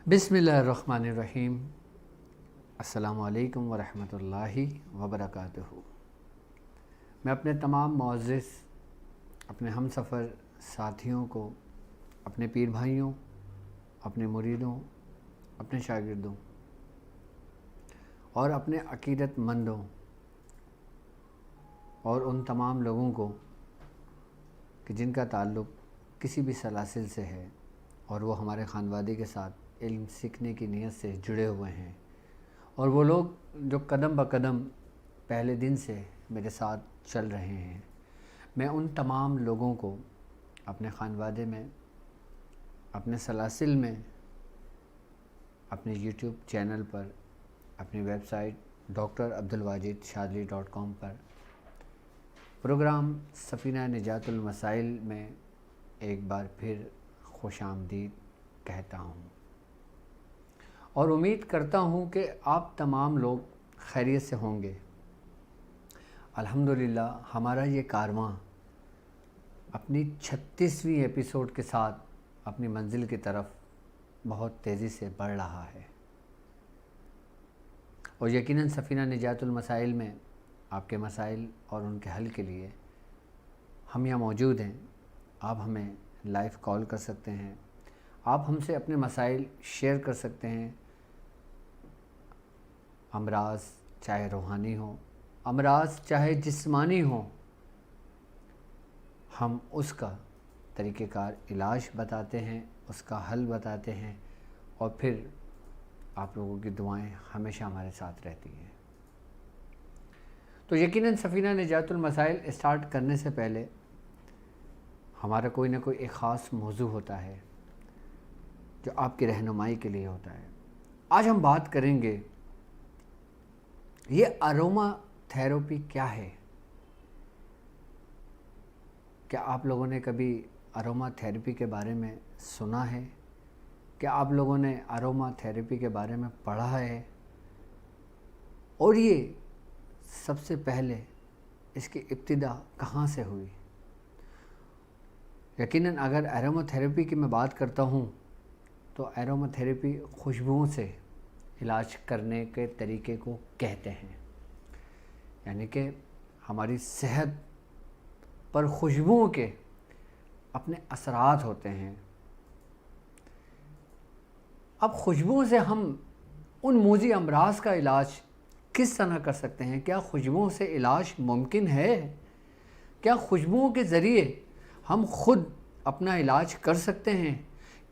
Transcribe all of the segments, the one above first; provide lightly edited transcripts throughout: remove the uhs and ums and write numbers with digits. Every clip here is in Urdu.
بسم اللہ الرحمن الرحیم۔ السلام علیکم ورحمۃ اللہ وبرکاتہ۔ میں اپنے تمام معزز اپنے ہم سفر ساتھیوں کو، اپنے پیر بھائیوں، اپنے مریدوں، اپنے شاگردوں اور اپنے عقیدت مندوں اور ان تمام لوگوں کو کہ جن کا تعلق کسی بھی سلاسل سے ہے اور وہ ہمارے خانوادے کے ساتھ علم سیکھنے کی نیت سے جڑے ہوئے ہیں، اور وہ لوگ جو قدم بقدم پہلے دن سے میرے ساتھ چل رہے ہیں، میں ان تمام لوگوں کو اپنے خانوادے میں، اپنے سلاسل میں، اپنے یوٹیوب چینل پر، اپنی ویب سائٹ drabdulwajidshadli.com پر، پروگرام سفینہ نجات المسائل میں ایک بار پھر خوش آمدید کہتا ہوں، اور امید کرتا ہوں کہ آپ تمام لوگ خیریت سے ہوں گے۔ الحمدللہ ہمارا یہ کارواں اپنی 36ویں ایپیسوڈ کے ساتھ اپنی منزل کی طرف بہت تیزی سے بڑھ رہا ہے، اور یقیناً سفینہ نجات المسائل میں آپ کے مسائل اور ان کے حل کے لیے ہم یہاں موجود ہیں۔ آپ ہمیں لائیو کال کر سکتے ہیں، آپ ہم سے اپنے مسائل شیئر کر سکتے ہیں، امراض چاہے روحانی ہوں، امراض چاہے جسمانی ہوں، ہم اس کا طریقہ کار علاج بتاتے ہیں، اس کا حل بتاتے ہیں، اور پھر آپ لوگوں کی دعائیں ہمیشہ ہمارے ساتھ رہتی ہیں۔ تو یقیناً سفینہ نجات المسائل اسٹارٹ کرنے سے پہلے ہمارا کوئی نہ کوئی ایک خاص موضوع ہوتا ہے جو آپ کی رہنمائی کے لیے ہوتا ہے۔ آج ہم بات کریں گے یہ اروما تھیراپی کیا ہے۔ کیا آپ لوگوں نے کبھی اروما تھیراپی کے بارے میں سنا ہے؟ کیا آپ لوگوں نے اروما تھیراپی کے بارے میں پڑھا ہے؟ اور یہ سب سے پہلے اس کی ابتدا کہاں سے ہوئی؟ یقیناً اگر اروما تھیراپی کی میں بات کرتا ہوں تو اروما تھیراپی خوشبوؤں سے علاج کرنے کے طریقے کو کہتے ہیں، یعنی کہ ہماری صحت پر خوشبوؤں کے اپنے اثرات ہوتے ہیں۔ اب خوشبوؤں سے ہم ان موذی امراض کا علاج کس طرح کر سکتے ہیں؟ کیا خوشبوؤں سے علاج ممکن ہے؟ کیا خوشبوؤں کے ذریعے ہم خود اپنا علاج کر سکتے ہیں؟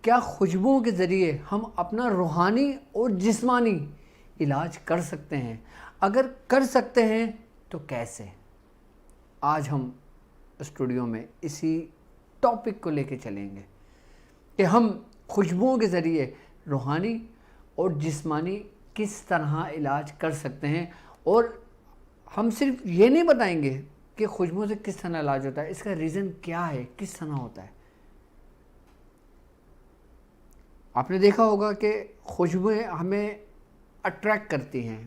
کیا خوشبوؤں کے ذریعے ہم اپنا روحانی اور جسمانی علاج کر سکتے ہیں؟ اگر کر سکتے ہیں تو کیسے؟ آج ہم اسٹوڈیو میں اسی ٹاپک کو لے کے چلیں گے کہ ہم خوشبوؤں کے ذریعے روحانی اور جسمانی کس طرح علاج کر سکتے ہیں، اور ہم صرف یہ نہیں بتائیں گے کہ خوشبوؤں سے کس طرح علاج ہوتا ہے، اس کا ریزن کیا ہے، کس طرح ہوتا ہے۔ آپ نے دیکھا ہوگا کہ خوشبوئیں ہمیں اٹریکٹ کرتی ہیں،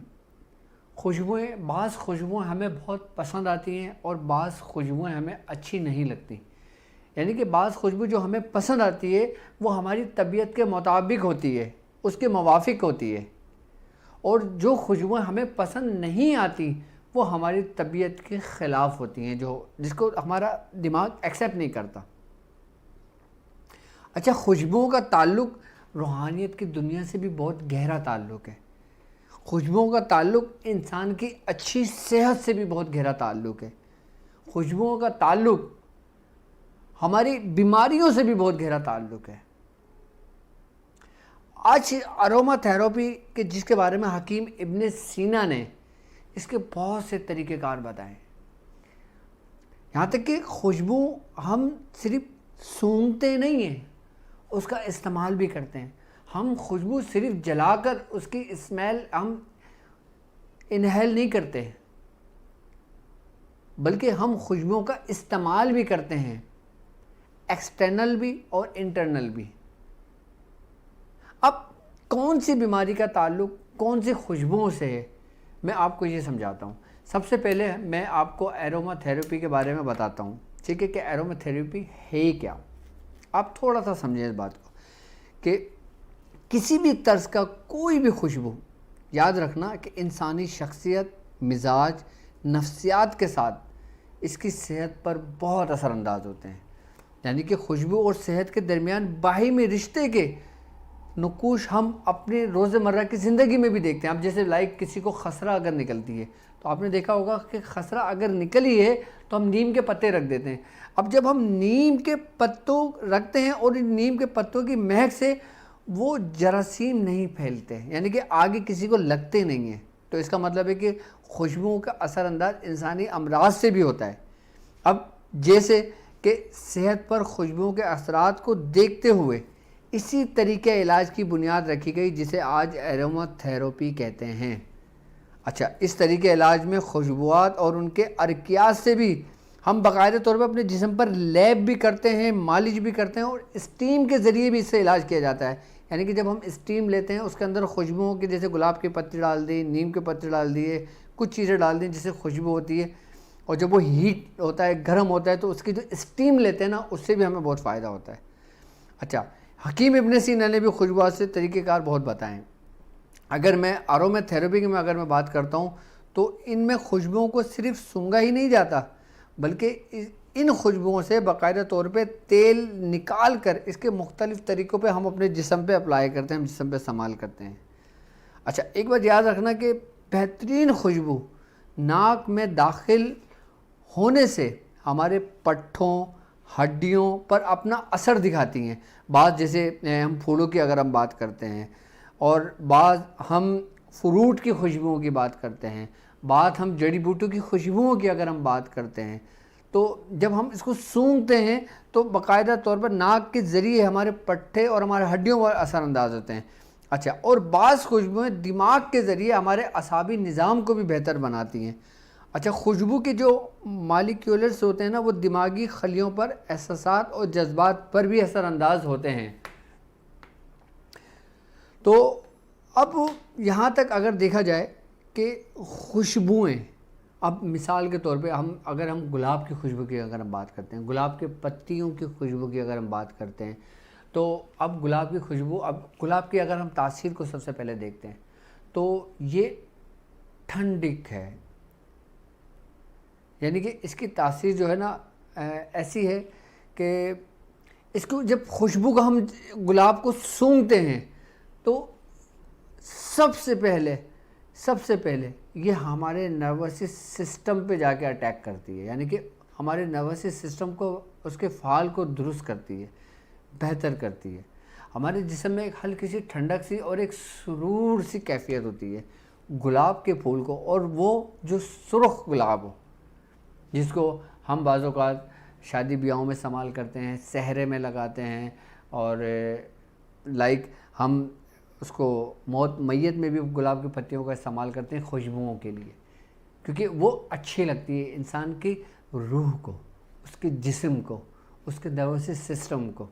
بعض خوشبوئیں ہمیں بہت پسند آتی ہیں اور بعض خوشبوئیں ہمیں اچھی نہیں لگتی، یعنی کہ بعض خوشبو جو ہمیں پسند آتی ہے وہ ہماری طبیعت کے مطابق ہوتی ہے، اس کے موافق ہوتی ہے، اور جو خوشبوئیں ہمیں پسند نہیں آتی وہ ہماری طبیعت کے خلاف ہوتی ہیں، جس کو ہمارا دماغ ایکسیپٹ نہیں کرتا۔ اچھا، خوشبوؤں کا تعلق روحانیت کی دنیا سے بھی بہت گہرا تعلق ہے۔ خوشبوؤں کا تعلق انسان کی اچھی صحت سے بھی بہت گہرا تعلق ہے۔ خوشبوؤں کا تعلق ہماری بیماریوں سے بھی بہت گہرا تعلق ہے۔ آج اروما تھیراپی کے جس کے بارے میں حکیم ابن سینا نے اس کے بہت سے طریقہ کار بتائے، یہاں تک کہ خوشبو ہم صرف سونگھتے نہیں ہیں، اس کا استعمال بھی کرتے ہیں۔ ہم خوشبو صرف جلا کر اس کی اسمیل ہم انہیل نہیں کرتے، بلکہ ہم خوشبوؤں کا استعمال بھی کرتے ہیں، ایکسٹرنل بھی اور انٹرنل بھی۔ اب کون سی بیماری کا تعلق کون سی خوشبوؤں سے ہے، میں آپ کو یہ سمجھاتا ہوں۔ سب سے پہلے میں آپ کو اروما تھیراپی کے بارے میں بتاتا ہوں، ٹھیک ہے، کہ اروما تھیراپی ہے کیا۔ آپ تھوڑا سا سمجھیں اس بات کو کہ کسی بھی طرز کا کوئی بھی خوشبو، یاد رکھنا کہ انسانی شخصیت، مزاج، نفسیات کے ساتھ اس کی صحت پر بہت اثر انداز ہوتے ہیں. یعنی کہ خوشبو اور صحت کے درمیان باہمی رشتے کے نقوش ہم اپنے روزمرہ کی زندگی میں بھی دیکھتے ہیں. اب جیسے کسی کو خسرہ اگر نکلتی ہے تو آپ نے دیکھا ہوگا کہ خسرہ اگر نکلی ہے تو ہم نیم کے پتے رکھ دیتے ہیں. اب جب ہم نیم کے پتوں رکھتے ہیں اور ان نیم کے پتوں کی مہک سے وہ جراثیم نہیں پھیلتے، یعنی کہ آگے کسی کو لگتے نہیں ہیں، تو اس کا مطلب ہے کہ خوشبوؤں کا اثر انداز انسانی امراض سے بھی ہوتا ہے. اب جیسے کہ صحت پر خوشبوؤں کے اثرات کو دیکھتے ہوئے اسی طریقہ علاج کی بنیاد رکھی گئی جسے آج ایروما تھراپی کہتے ہیں. اچھا، اس طریقے علاج میں خوشبوات اور ان کے ارکیات سے بھی ہم باقاعدہ طور پر اپنے جسم پر لیپ بھی کرتے ہیں، مالش بھی کرتے ہیں، اور اسٹیم کے ذریعے بھی اس سے علاج کیا جاتا ہے. یعنی کہ جب ہم اسٹیم لیتے ہیں اس کے اندر خوشبوؤں کے جیسے گلاب کے پتے ڈال دی، نیم کے پتے ڈال دیے، کچھ چیزیں ڈال دیں جس سے خوشبو ہوتی ہے، اور جب وہ ہیٹ ہوتا ہے، گرم ہوتا ہے، تو اس کی جو اسٹیم لیتے ہیں نا، اس سے بھی ہمیں بہت فائدہ ہوتا ہے. اچھا، حکیم ابن سینا نے بھی خوشبوات سے طریقہ کار بہت بتائے ہیں. اگر میں اروما تھراپی کی اگر میں بات کرتا ہوں تو ان میں خوشبوؤں کو صرف سونگا ہی نہیں جاتا، بلکہ ان خوشبوؤں سے باقاعدہ طور پہ تیل نکال کر اس کے مختلف طریقوں پہ ہم اپنے جسم پہ اپلائی کرتے ہیں، ہم جسم پہ استعمال کرتے ہیں. اچھا، ایک بات یاد رکھنا کہ بہترین خوشبو ناک میں داخل ہونے سے ہمارے پٹھوں، ہڈیوں پر اپنا اثر دکھاتی ہیں. بعض جیسے ہم پھولوں کی اگر ہم بات کرتے ہیں، اور بعض ہم فروٹ کی خوشبوؤں کی بات کرتے ہیں، بعض ہم جڑی بوٹیوں کی خوشبوؤں کی اگر ہم بات کرتے ہیں، تو جب ہم اس کو سونگھتے ہیں تو باقاعدہ طور پر ناک کے ذریعے ہمارے پٹھے اور ہمارے ہڈیوں پر اثر انداز ہوتے ہیں. اچھا، اور بعض خوشبوئیں دماغ کے ذریعے ہمارے اعصابی نظام کو بھی بہتر بناتی ہیں. اچھا، خوشبو کے جو مالیکیولرز ہوتے ہیں نا، وہ دماغی خلیوں پر، احساسات اور جذبات پر بھی اثر انداز ہوتے ہیں. تو اب یہاں تک اگر دیکھا جائے کہ خوشبوئیں، اب مثال کے طور پہ اگر ہم گلاب کی خوشبو کی اگر ہم بات کرتے ہیں، گلاب کے پتیوں کی خوشبو کی اگر ہم بات کرتے ہیں، تو اب گلاب کی خوشبو، اب گلاب کی اگر ہم تاثیر کو سب سے پہلے دیکھتے ہیں تو یہ ٹھنڈک ہے. یعنی کہ اس کی تاثیر جو ہے نا ایسی ہے کہ اس کو جب خوشبو کا ہم گلاب کو سونگھتے ہیں تو سب سے پہلے یہ ہمارے نروس سسٹم پہ جا کے اٹیک کرتی ہے. یعنی کہ ہمارے نروس سسٹم کو، اس کے فعال کو درست کرتی ہے، بہتر کرتی ہے. ہمارے جسم میں ایک ہلکی سی ٹھنڈک سی اور ایک سرور سی کیفیت ہوتی ہے گلاب کے پھول کو، اور وہ جو سرخ گلاب ہو، جس کو ہم بعض اوقات شادی بیاہوں میں استعمال کرتے ہیں، سہرے میں لگاتے ہیں، اور ہم اس کو میت میں بھی گلاب کی پتیوں کا استعمال کرتے ہیں خوشبوؤں کے لیے، کیونکہ وہ اچھی لگتی ہے انسان کی روح کو، اس کے جسم کو، اس کے نروس سسٹم کو.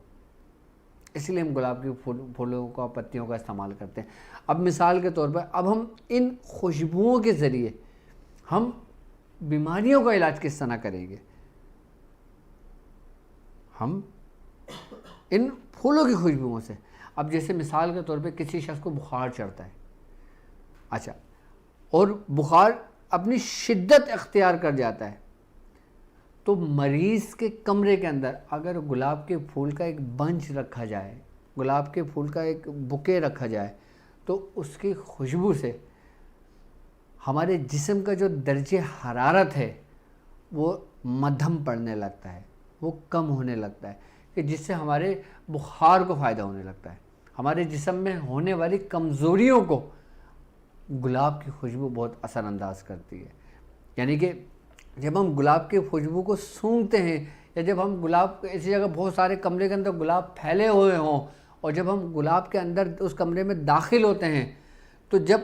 اس لیے ہم گلاب کی پھولوں کا، پتیوں کا استعمال کرتے ہیں. اب مثال کے طور پر اب ہم ان خوشبوؤں کے ذریعے ہم بیماریوں کا علاج کس طرح کریں گے؟ ہم ان پھولوں کی خوشبوؤں سے، اب جیسے مثال کے طور پہ کسی شخص کو بخار چڑھتا ہے، اچھا، اور بخار اپنی شدت اختیار کر جاتا ہے، تو مریض کے کمرے کے اندر اگر گلاب کے پھول کا ایک بنچ رکھا جائے، گلاب کے پھول کا ایک بکے رکھا جائے، تو اس کی خوشبو سے ہمارے جسم کا جو درجہ حرارت ہے وہ مدھم پڑنے لگتا ہے، وہ کم ہونے لگتا ہے، کہ جس سے ہمارے بخار کو فائدہ ہونے لگتا ہے. ہمارے جسم میں ہونے والی کمزوریوں کو گلاب کی خوشبو بہت اثر انداز کرتی ہے. یعنی کہ جب ہم گلاب کی خوشبو کو سونگھتے ہیں، یا جب ہم گلاب ایسی جگہ بہت سارے کمرے کے اندر گلاب پھیلے ہوئے ہوں، اور جب ہم گلاب کے اندر اس کمرے میں داخل ہوتے ہیں، تو جب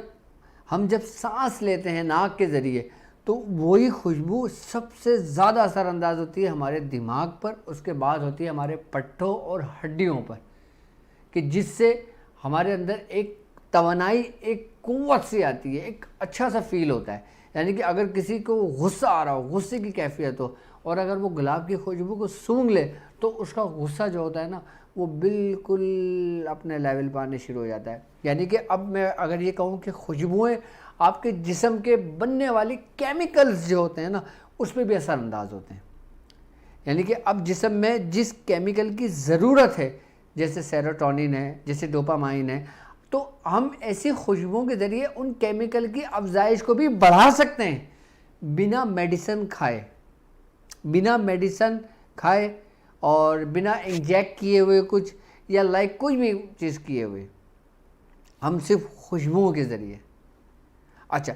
سانس لیتے ہیں ناک کے ذریعے، تو وہی خوشبو سب سے زیادہ اثر انداز ہوتی ہے ہمارے دماغ پر، اس کے بعد ہوتی ہے ہمارے پٹھوں اور ہڈیوں پر، کہ جس سے ہمارے اندر ایک توانائی، ایک قوت سی آتی ہے، ایک اچھا سا فیل ہوتا ہے. یعنی کہ اگر کسی کو غصہ آ رہا ہو، غصے کی کیفیت ہو، اور اگر وہ گلاب کی خوشبو کو سونگھ لے تو اس کا غصہ جو ہوتا ہے نا، وہ بالکل اپنے لیول پہ آنے شروع ہو جاتا ہے. یعنی کہ اب میں اگر یہ کہوں کہ خوشبوئیں آپ کے جسم کے بننے والی کیمیکلز جو ہوتے ہیں نا اس پہ بھی اثر انداز ہوتے ہیں. یعنی کہ اب جسم میں جس کیمیکل کی ضرورت ہے جیسے سیروٹونین ہے، جیسے ڈوپامائن ہے، تو ہم ایسی خوشبوؤں کے ذریعے ان کیمیکل کی افزائش کو بھی بڑھا سکتے ہیں بنا میڈیسن کھائے اور بنا انجیکٹ کیے ہوئے کچھ یا کوئی بھی چیز کیے ہوئے، ہم صرف خوشبوؤں کے ذریعے. اچھا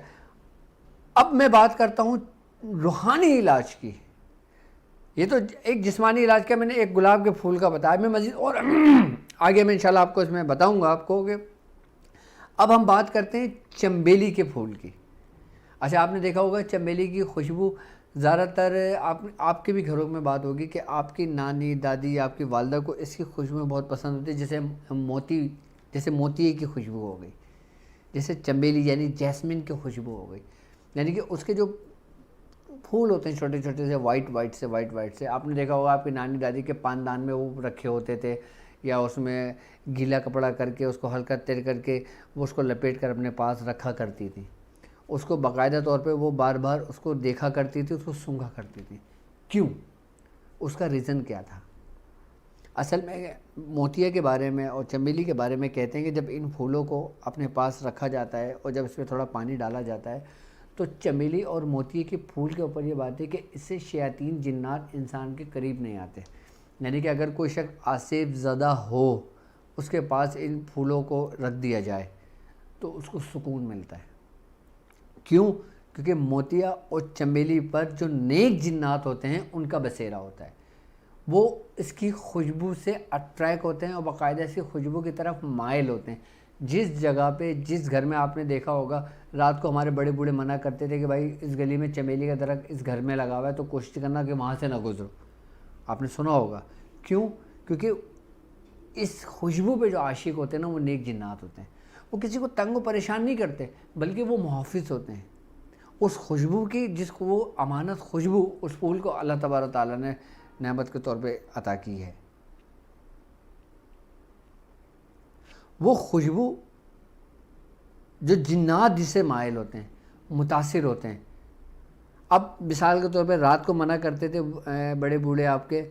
اب میں بات کرتا ہوں روحانی علاج کی. یہ تو ایک جسمانی علاج کا میں نے ایک گلاب کے پھول کا بتایا، میں مزید اور آگے میں انشاءاللہ آپ کو اس میں بتاؤں گا آپ کو. کہ اب ہم بات کرتے ہیں چنبیلی کے پھول کی. اچھا آپ نے دیکھا ہوگا چنبیلی کی خوشبو زیادہ تر آپ کے بھی گھروں میں بات ہوگی کہ آپ کی نانی دادی آپ کی والدہ کو اس کی خوشبو بہت پسند ہوتی ہے. جیسے موتی کی خوشبو ہو گئی، جیسے چنبیلی یعنی جیسمین کی خوشبو ہو گئی. یعنی کہ اس کے جو پھول ہوتے ہیں چھوٹے چھوٹے سے وائٹ سے آپ نے دیکھا ہوگا آپ کی نانی دادی کے پاندان میں وہ رکھے ہوتے تھے، یا اس میں گیلا کپڑا کر کے اس کو ہلکا تیر کر کے وہ اس کو لپیٹ کر اپنے پاس رکھا کرتی تھی. اس کو باقاعدہ طور پہ وہ بار بار اس کو دیکھا کرتی تھی، اس کو سونگھا کرتی تھی. کیوں؟ اس کا ریزن کیا تھا؟ اصل میں موتیا کے بارے میں اور چنبیلی کے بارے میں کہتے ہیں کہ جب ان پھولوں کو اپنے پاس رکھا جاتا ہے اور جب اس پہ تھوڑا پانی ڈالا جاتا ہے تو چنبیلی اور موتی کے پھول کے اوپر یہ بات ہے کہ اس سے شیاطین جنات انسان کے قریب نہیں آتے. یعنی کہ اگر کوئی شخص آسیب زدہ ہو اس کے پاس ان پھولوں کو رکھ دیا جائے تو اس کو سکون ملتا ہے. کیوں؟ کیونکہ موتیا اور چنبیلی پر جو نیک جنات ہوتے ہیں ان کا بسیرا ہوتا ہے. وہ اس کی خوشبو سے اٹریکٹ ہوتے ہیں اور باقاعدہ اس کی خوشبو کی طرف مائل ہوتے ہیں. جس جگہ پہ جس گھر میں آپ نے دیکھا ہوگا رات کو ہمارے بڑے بوڑھے منع کرتے تھے کہ بھائی اس گلی میں چنبیلی کا درخت اس گھر میں لگا ہوا ہے تو کوشش کرنا کہ وہاں سے نہ گزرو. آپ نے سنا ہوگا. کیوں؟ کیونکہ اس خوشبو پہ جو عاشق ہوتے ہیں نا وہ نیک جنات ہوتے ہیں. وہ کسی کو تنگ و پریشان نہیں کرتے بلکہ وہ محافظ ہوتے ہیں اس خوشبو کی جس کو وہ امانت خوشبو اس پھول کو اللہ تبارک تعالیٰ نے نعمت کے طور پہ عطا کی ہے. وہ خوشبو جو جنات جسے مائل ہوتے ہیں متاثر ہوتے ہیں. اب مثال کے طور پہ رات کو منع کرتے تھے بڑے بوڑھے آپ کے،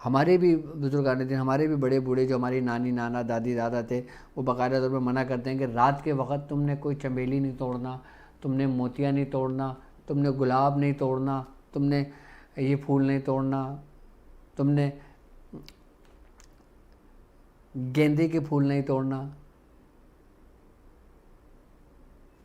ہمارے بھی بزرگان دین، ہمارے بھی بڑے بوڑھے جو ہماری نانی نانا دادی دادا تھے وہ باقاعدہ طور پہ منع کرتے ہیں کہ رات کے وقت تم نے کوئی چنبیلی نہیں توڑنا، تم نے موتیا نہیں توڑنا، تم نے گلاب نہیں توڑنا، تم نے یہ پھول نہیں توڑنا، تم نے گیندے کے پھول نہیں توڑنا.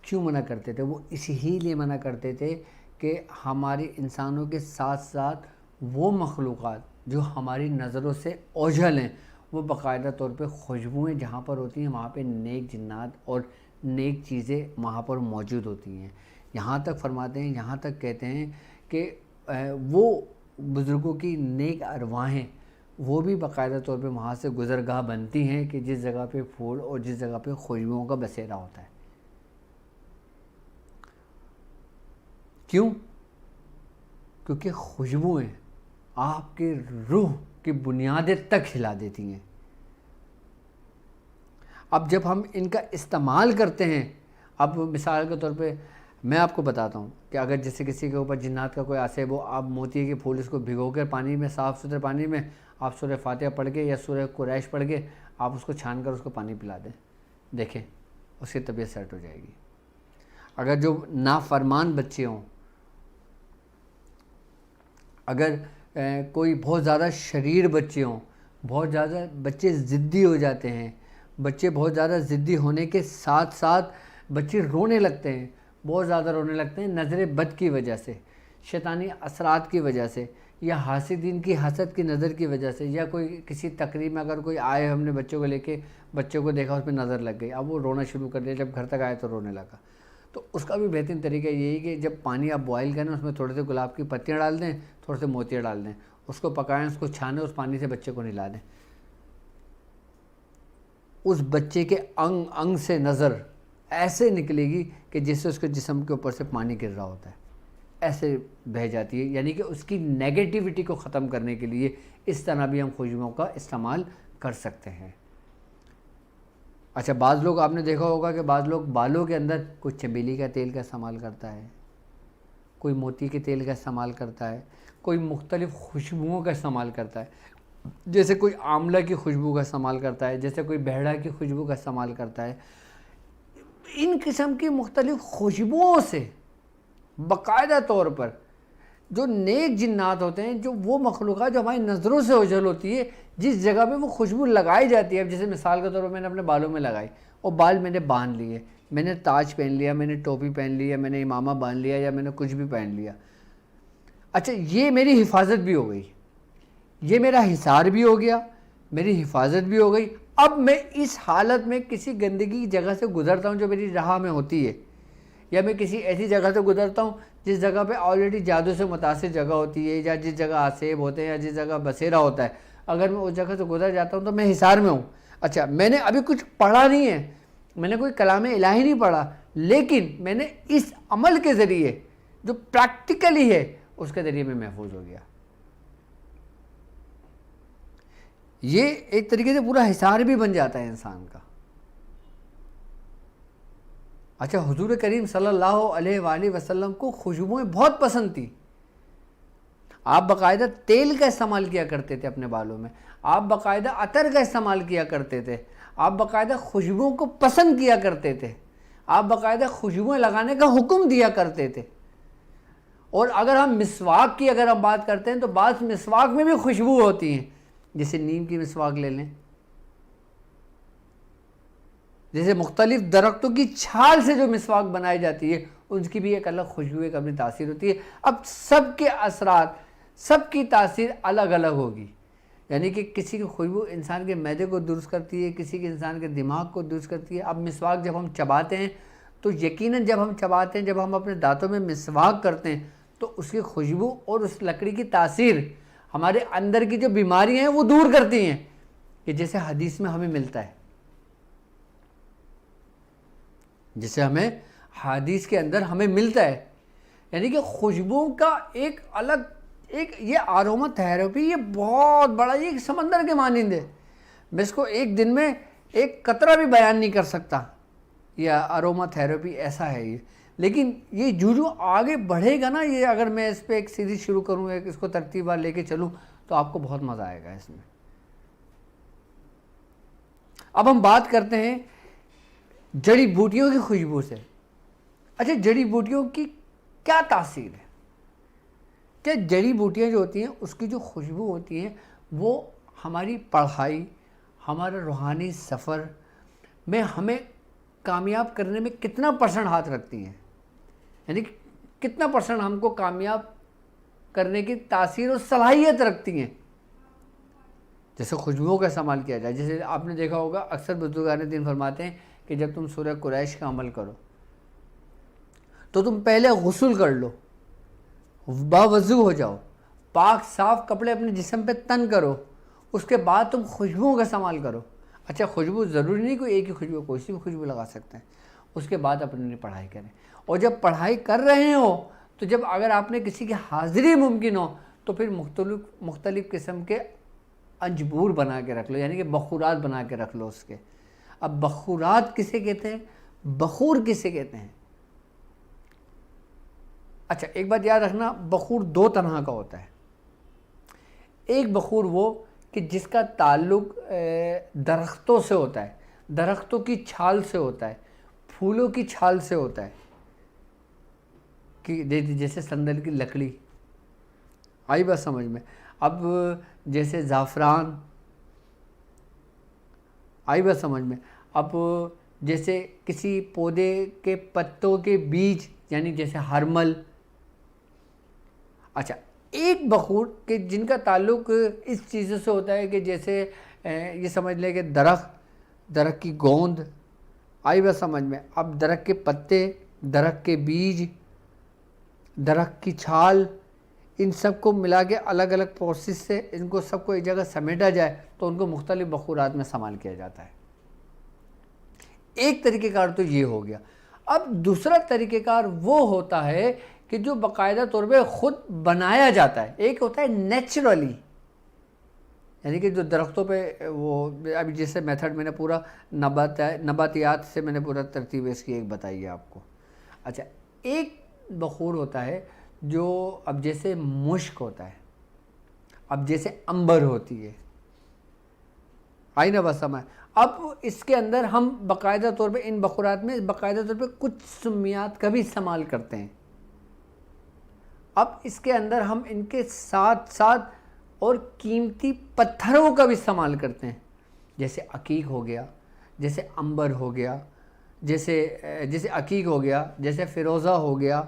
کیوں منع کرتے تھے؟ وہ اسی لیے منع کرتے تھے کہ ہماری انسانوں کے ساتھ ساتھ وہ مخلوقات جو ہماری نظروں سے اوجھل ہیں وہ باقاعدہ طور پہ خوشبوئیں جہاں پر ہوتی ہیں وہاں پہ نیک جنات اور نیک چیزیں وہاں پر موجود ہوتی ہیں. یہاں تک فرماتے ہیں، یہاں تک کہتے ہیں کہ وہ بزرگوں کی نیک ارواحیں وہ بھی باقاعدہ طور پہ وہاں سے گزرگاہ بنتی ہیں کہ جس جگہ پہ پھول اور جس جگہ پہ خوشبوؤں کا بسیرا ہوتا ہے. کیوں؟ کیونکہ خوشبوئیں آپ کے روح کی بنیادیں تک ہلا دیتی ہیں. اب جب ہم ان کا استعمال کرتے ہیں، اب مثال کے طور پہ میں آپ کو بتاتا ہوں کہ اگر جیسے کسی کے اوپر جنات کا کوئی آصیب ہو، آپ موتی کے پھول اس کو بھگو کر پانی میں، صاف ستھرے پانی میں آپ سورہ فاتحہ پڑھ کے یا سورہ قریش پڑھ کے آپ اس کو چھان کر اس کو پانی پلا دیں، دیکھیں اس کی طبیعت سیٹ ہو جائے گی. اگر جو نافرمان بچے ہوں، اگر کوئی بہت زیادہ شریر بچے ہوں، بہت زیادہ بچے ضدی ہو جاتے ہیں، بچے بہت زیادہ ضدی ہونے کے ساتھ ساتھ بچے رونے لگتے ہیں، بہت زیادہ رونے لگتے ہیں نظر بد کی وجہ سے، شیطانی اثرات کی وجہ سے، یا حاسدین کی حسد کی نظر کی وجہ سے، یا کوئی کسی تقریب میں اگر کوئی آئے ہم نے بچوں کو لے کے بچوں کو دیکھا اس پہ نظر لگ گئی، اب وہ رونا شروع کر دیا، جب گھر تک آئے تو رونے لگا. تو اس کا بھی بہترین طریقہ یہی کہ جب پانی آپ بوائل کریں اس میں تھوڑے سے گلاب کی پتیاں ڈال دیں، تھوڑے سے موتیاں ڈال دیں، اس کو پکائیں، اس کو چھانیں، اس پانی سے بچے کو نلا دیں. اس بچے کے انگ انگ سے نظر ایسے نکلے گی کہ جس سے اس کے جسم کے اوپر سے پانی گر رہا ہوتا ہے، ایسے بہہ جاتی ہے. یعنی کہ اس کی نیگیٹیوٹی کو ختم کرنے کے لیے اس طرح بھی ہم خوشبوؤں کا استعمال کر سکتے ہیں۔ اچھا، بعض لوگ آپ نے دیکھا ہوگا کہ بعض لوگ بالوں کے اندر کوئی چمیلی کا تیل کا استعمال کرتا ہے، کوئی موتی کے تیل کا استعمال کرتا ہے، کوئی مختلف خوشبوؤں کا استعمال کرتا ہے، جیسے کوئی آملہ کی خوشبو کا استعمال کرتا ہے، جیسے کوئی بہڑا کی خوشبو کا استعمال کرتا ہے۔ ان قسم کی مختلف خوشبوؤں سے باقاعدہ طور پر جو نیک جنات ہوتے ہیں، جو وہ مخلوقات جو ہماری نظروں سے اوجھل ہوتی ہے، جس جگہ پہ وہ خوشبو لگائی جاتی ہے، جیسے مثال کے طور پر میں نے اپنے بالوں میں لگائی اور بال میں نے باندھ لیے، میں نے تاج پہن لیا، میں نے ٹوپی پہن لی، یا میں نے امامہ باندھ لیا، یا میں نے کچھ بھی پہن لیا۔ اچھا، یہ میری حفاظت بھی ہو گئی، یہ میرا حصار بھی ہو گیا، میری حفاظت بھی ہو گئی۔ اب میں اس حالت میں کسی گندگی کی جگہ سے گزرتا ہوں جو میری راہ میں ہوتی ہے، یا میں کسی ایسی جگہ سے گزرتا ہوں جس جگہ پہ آلریڈی جادو سے متاثر جگہ ہوتی ہے، یا جس جگہ آسیب ہوتے ہیں، یا جس جگہ بسیرا ہوتا ہے، اگر میں اس جگہ سے گزر جاتا ہوں تو میں حصار میں ہوں۔ اچھا، میں نے ابھی کچھ پڑھا نہیں ہے، میں نے کوئی کلام الہی نہیں پڑھا، لیکن میں نے اس عمل کے ذریعے جو پریکٹیکلی ہے اس کے ذریعے میں محفوظ ہو گیا۔ یہ ایک طریقے سے پورا حصار بھی بن جاتا ہے انسان کا۔ اچھا، حضور کریم صلی اللہ علیہ وآلہ وسلم کو خوشبوئیں بہت پسند تھی۔ آپ باقاعدہ تیل کا استعمال کیا کرتے تھے اپنے بالوں میں، آپ باقاعدہ عطر کا استعمال کیا کرتے تھے، آپ باقاعدہ خوشبوؤں کو پسند کیا کرتے تھے، آپ باقاعدہ خوشبوئیں لگانے کا حکم دیا کرتے تھے۔ اور اگر ہم مسواک کی اگر ہم بات کرتے ہیں تو بعض مسواک میں بھی خوشبو ہوتی ہیں، جیسے نیم کی مسواک لے لیں، جیسے مختلف درختوں کی چھال سے جو مسواک بنائی جاتی ہے ان کی بھی ایک الگ خوشبو، ایک اپنی تاثیر ہوتی ہے۔ اب سب کے اثرات، سب کی تاثیر الگ الگ ہوگی، یعنی کہ کسی کی خوشبو انسان کے معدے کو درست کرتی ہے، کسی کے انسان کے دماغ کو درست کرتی ہے۔ اب مسواک جب ہم چباتے ہیں تو یقیناً جب ہم چباتے ہیں، جب ہم اپنے دانتوں میں مسواک کرتے ہیں تو اس کی خوشبو اور اس لکڑی کی تاثیر ہمارے اندر کی جو بیماریاں ہیں وہ دور کرتی ہیں، کہ جیسے حدیث میں ہمیں ملتا ہے، جسے ہمیں حدیث کے اندر ہمیں ملتا ہے، یعنی کہ خوشبوؤں کا ایک الگ یہ آروما تھراپی، یہ بہت بڑا، یہ سمندر کے مانند ہے۔ میں اس کو ایک دن میں ایک قطرہ بھی بیان نہیں کر سکتا، یہ آروما تھراپی ایسا ہے یہ۔ لیکن یہ جو آگے بڑھے گا نا، یہ اگر میں اس پہ ایک سیریز شروع کروں، اس کو ترتیب وار لے کے چلوں تو آپ کو بہت مزہ آئے گا اس میں۔ اب ہم بات کرتے ہیں جڑی بوٹیوں کی خوشبو سے۔ اچھا، جڑی بوٹیوں کی کیا تاثیر ہے؟ کہ جڑی بوٹیاں جو ہوتی ہیں اس کی جو خوشبو ہوتی ہیں وہ ہماری پڑھائی، ہمارا روحانی سفر میں ہمیں کامیاب کرنے میں کتنا پرسنٹ ہاتھ رکھتی ہیں، یعنی کتنا پرسنٹ ہم کو کامیاب کرنے کی تاثیر اور صلاحیت رکھتی ہیں۔ جیسے خوشبوؤں کا استعمال کیا جائے، جیسے آپ نے دیکھا ہوگا اکثر بزرگان دین فرماتے ہیں کہ جب تم سورہ قریش کا عمل کرو تو تم پہلے غسل کر لو، باوضو ہو جاؤ، پاک صاف کپڑے اپنے جسم پہ تن کرو، اس کے بعد تم خوشبوؤں کا استعمال کرو۔ اچھا، خوشبو ضروری نہیں کوئی ایک ہی خوشبو، کوئی سی بھی خوشبو لگا سکتے ہیں۔ اس کے بعد اپنی پڑھائی کریں، اور جب پڑھائی کر رہے ہو تو جب اگر آپ نے کسی کی حاضری ممکن ہو تو پھر مختلف قسم کے انجبور بنا کے رکھ لو، یعنی کہ بخورات بنا کے رکھ لو اس کے۔ اب بخورات کسے کہتے ہیں، بخور کسے کہتے ہیں؟ اچھا، ایک بات یاد رکھنا، بخور دو طرح کا ہوتا ہے۔ ایک بخور وہ کہ جس کا تعلق درختوں سے ہوتا ہے، درختوں کی چھال سے ہوتا ہے، پھولوں کی چھال سے ہوتا ہے، کہ جیسے سندل کی لکڑی، آئی بات سمجھ میں؟ اب جیسے زعفران، آئی بات سمجھ میں؟ اب جیسے کسی پودے کے پتوں کے بیج، یعنی جیسے ہرمل۔ اچھا، ایک بخور کہ جن کا تعلق اس چیزوں سے ہوتا ہے کہ جیسے یہ سمجھ لیں کہ درخت کی گوند، آئی بات سمجھ میں؟ اب درخت کے پتے، درخت کے بیج، درخت کی چھال، ان سب کو ملا کے الگ الگ پروسیس سے ان کو سب کو ایک جگہ سمیٹا جائے تو ان کو مختلف بخورات میں استعمال کیا جاتا ہے۔ ایک طریقہ کار تو یہ ہو گیا۔ اب دوسرا طریقہ کار وہ ہوتا ہے کہ جو باقاعدہ طور پہ خود بنایا جاتا ہے۔ ایک ہوتا ہے نیچرلی، یعنی کہ جو درختوں پہ وہ ابھی جیسے میتھڈ میں نے پورا نباتیات سے میں نے پورا ترتیب اس کی ایک بتائی ہے آپ کو. اچھا ایک بخور ہوتا ہے جو اب جیسے مشک ہوتا ہے, اب جیسے امبر ہوتی ہے, آئی نا بس سمجھ. اب اس کے اندر ہم باقاعدہ طور پہ ان بخورات میں باقاعدہ طور پہ کچھ سمیات کا بھی استعمال کرتے ہیں. اب اس کے اندر ہم ان کے ساتھ ساتھ اور قیمتی پتھروں کا بھی استعمال کرتے ہیں, جیسے عقیق ہو گیا, جیسے امبر ہو گیا, جیسے عقیق ہو گیا, جیسے فیروزہ ہو گیا,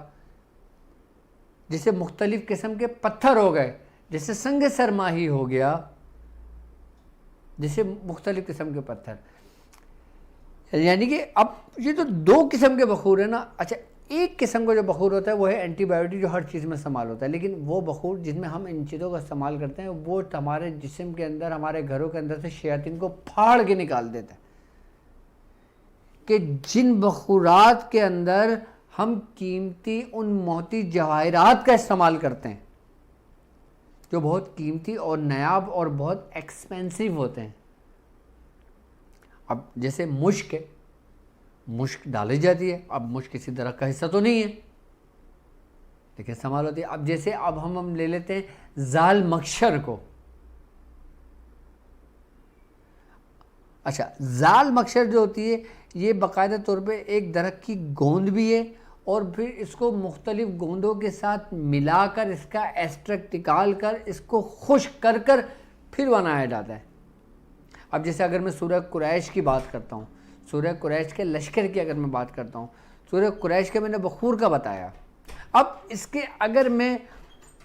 جیسے مختلف قسم کے پتھر ہو گئے, جیسے سنگ سرماہی ہو گیا, جیسے مختلف قسم کے پتھر. یعنی کہ اب یہ تو دو قسم کے بخور ہیں نا. اچھا ایک قسم کا جو بخور ہوتا ہے وہ ہے اینٹی بایوٹک, جو ہر چیز میں استعمال ہوتا ہے, لیکن وہ بخور جس میں ہم ان چیزوں کا استعمال کرتے ہیں وہ ہمارے جسم کے اندر, ہمارے گھروں کے اندر سے شیاطین کو پھاڑ کے نکال دیتا ہے. کہ جن بخورات کے اندر ہم قیمتی ان موتی جواہرات کا استعمال کرتے ہیں جو بہت قیمتی اور نایاب اور بہت ایکسپینسیو ہوتے ہیں. اب جیسے مشک ہے, مشک ڈالی جاتی ہے, اب مشک کسی درخت کا حصہ تو نہیں ہے لیکن استعمال ہوتی ہے. اب جیسے اب ہم لے لیتے ہیں زال مکشر کو. اچھا زال مکشر جو ہوتی ہے یہ باقاعدہ طور پہ ایک درخت کی گوند بھی ہے, اور پھر اس کو مختلف گوندوں کے ساتھ ملا کر اس کا ایکسٹریکٹ نکال کر اس کو خشک کر کر پھر بنایا جاتا ہے. اب جیسے اگر میں سورہ قریش کی بات کرتا ہوں, سورہ قریش کے لشکر کی اگر میں بات کرتا ہوں, سورہ قریش کے میں نے بخور کا بتایا. اب اس کے اگر میں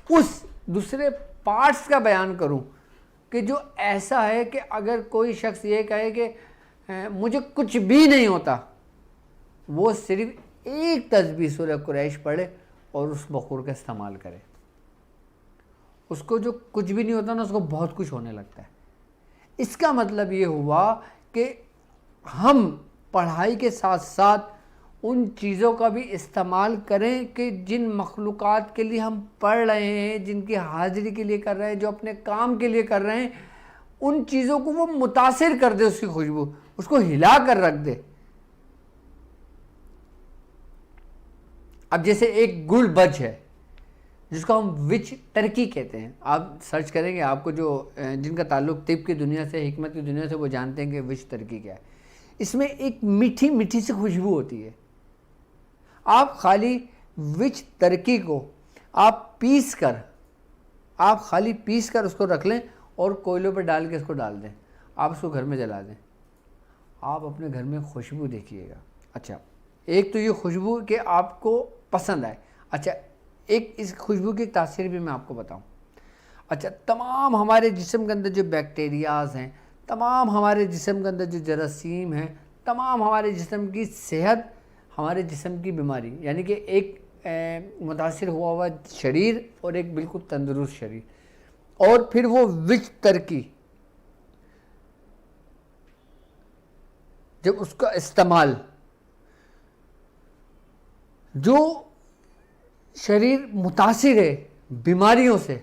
اس دوسرے پارٹس کا بیان کروں کہ جو ایسا ہے کہ اگر کوئی شخص یہ کہے کہ مجھے کچھ بھی نہیں ہوتا, وہ صرف ایک تسبیح سورہ قریش پڑھے اور اس بخور کا استعمال کرے, اس کو جو کچھ بھی نہیں ہوتا نا اس کو بہت کچھ ہونے لگتا ہے. اس کا مطلب یہ ہوا کہ ہم پڑھائی کے ساتھ ساتھ ان چیزوں کا بھی استعمال کریں کہ جن مخلوقات کے لیے ہم پڑھ رہے ہیں, جن کی حاضری کے لیے کر رہے ہیں, جو اپنے کام کے لیے کر رہے ہیں, ان چیزوں کو وہ متاثر کر دے, اس کی خوشبو اس کو ہلا کر رکھ دے. اب جیسے ایک گل بج ہے جس کو ہم وچ ٹرکی کہتے ہیں, آپ سرچ کریں گے, آپ کو جو جن کا تعلق طب کی دنیا سے, حکمت کی دنیا سے, وہ جانتے ہیں کہ وچ ٹرکی کیا ہے. اس میں ایک میٹھی میٹھی سی خوشبو ہوتی ہے. آپ خالی وچ ٹرکی کو آپ خالی پیس کر اس کو رکھ لیں اور کوئلوں پہ ڈال کے اس کو ڈال دیں, آپ اس کو گھر میں جلا دیں, آپ اپنے گھر میں خوشبو دیکھیے گا. اچھا ایک تو یہ خوشبو کہ آپ کو پسند آئے. اچھا ایک اس خوشبو کی تاثیر بھی میں آپ کو بتاؤں. اچھا تمام ہمارے جسم کے اندر جو بیکٹیریاز ہیں, تمام ہمارے جسم کے اندر جو جراثیم ہیں, تمام ہمارے جسم کی صحت, ہمارے جسم کی بیماری, یعنی کہ ایک متاثر ہوا شریر اور ایک بالکل تندرست شریر, اور پھر وہ وچ ترکی جب اس کا استعمال, جو شریر متاثر ہے بیماریوں سے,